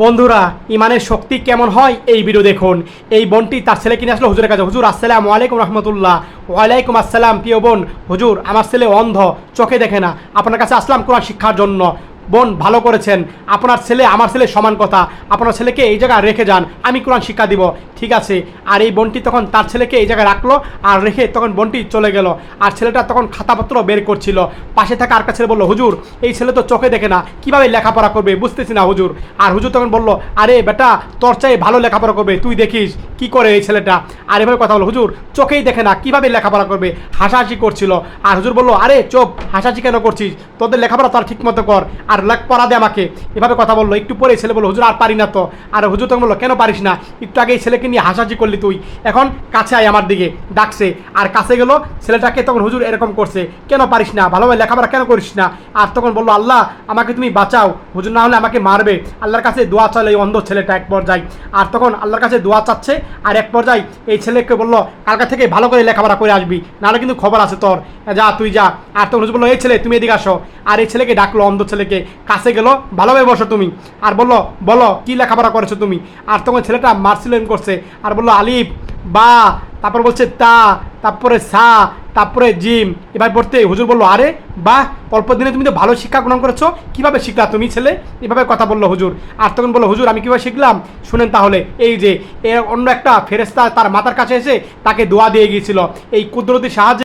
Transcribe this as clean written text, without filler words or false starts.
বন্ধুরা ইমানের শক্তি কেমন হয় এই ভিডিও দেখুন। এই বোনটি তার ছেলেকে নিয়ে আসলো হুজুরের কাছে। হুজুর আসসালামু আলাইকুম রহমতুল্লাহ। ওয়ালাইকুম আসসালাম। প্রিয় বোন, হুজুর আমার ছেলে অন্ধ, চোখে দেখে না, আপনার কাছে আসলাম কোরআন শিক্ষার জন্য। বোন ভালো করেছেন, আপনার ছেলে আমার ছেলে সমান কথা, আপনার ছেলেকে এই জায়গায় রেখে যান, আমি কোরআন শিক্ষা দিব। ঠিক আছে। আর এই বোনটি তখন তার ছেলেকে এই জায়গায় রাখলো আর রেখে তখন বোনটি চলে গেল। আর ছেলেটা তখন খাতাপত্র বের করছিল। পাশে থাকা আর ছেলে বললো, হুজুর এই ছেলে তো চোখে দেখে না, কিভাবে লেখাপড়া করবে বুঝতেছি না হুজুর। আর হুজুর তখন বললো, আরে বেটা তোর চাই ভালো লেখাপড়া করবে, তুই দেখিস কি করে এই ছেলেটা। আর এভাবে কথা বলো, হুজুর চোখেই দেখে না, কিভাবে লেখাপড়া করবে। হাসাহাসি করছিল। আর হুজুর বললো, আরে চোখ হাসাহাসি কেন করছিস, তোদের লেখাপড়া তার ঠিক মতো কর আর পড়া দে আমাকে। এভাবে কথা বললো। একটু পরে ছেলে বললো, হুজুর আর পারি না তো। আর হুজুর তখন বললো, কেন পারিস না, একটু আগে এই ছেলেকে নিয়ে হাসাহাসি করলি তুই, এখন কাছে আয় আমার দিকে। ডাকছে আর কাছে গেল। ছেলেটাকে তখন হুজুর এরকম করছে, কেন পারিস না, ভালোভাবে লেখাপড়া কেন করিস না। আর তখন বললো, আল্লাহ আমাকে তুমি বাঁচাও, হুজুর না হলে আমাকে মারবে। আল্লাহর কাছে দোয়া চাইল এই অন্ধ ছেলেটা এক পর্যায়ে। আর তখন আল্লাহর কাছে দোয়া চাচ্ছে। আর এক পর্যায়ে এই ছেলেকে বললো, কালকা থেকে ভালো করে লেখাপড়া করে আসবি, নাহলে কিন্তু খবর আছে তোর, যা তুই যা। আর তখন হুজুর বললো, এই ছেলে তুমি এদিকে আসো। আর এই ছেলেকে ডাকলো, অন্ধ ছেলেকে, কাছে গেল, ভালোভাবে বসো তুমি। আর বললো, বলো কি লেখাপড়া করেছো তুমি। আর তখন ছেলেটা মার্সিলেন করছে আর বললো, আলিফ বা, তারপর বলছে তা, তারপরে সা, তারপরে জিম। এবার পড়তে হুজুর বললো, আরে বাহ, অল্প দিনে তুমি তো ভালো শিক্ষা গ্রহণ করেছো, কীভাবে শিখলা তুমি ছেলে। এভাবে কথা বললো হুজুর। আর তখন বললো, হুজুর আমি কীভাবে শিখলাম শুনেন তাহলে। এই যে অন্য একটা ফেরেশতা তার মাথার কাছে এসে তাকে দোয়া দিয়ে গিয়েছিল, এই কুদরতি সাহায্যে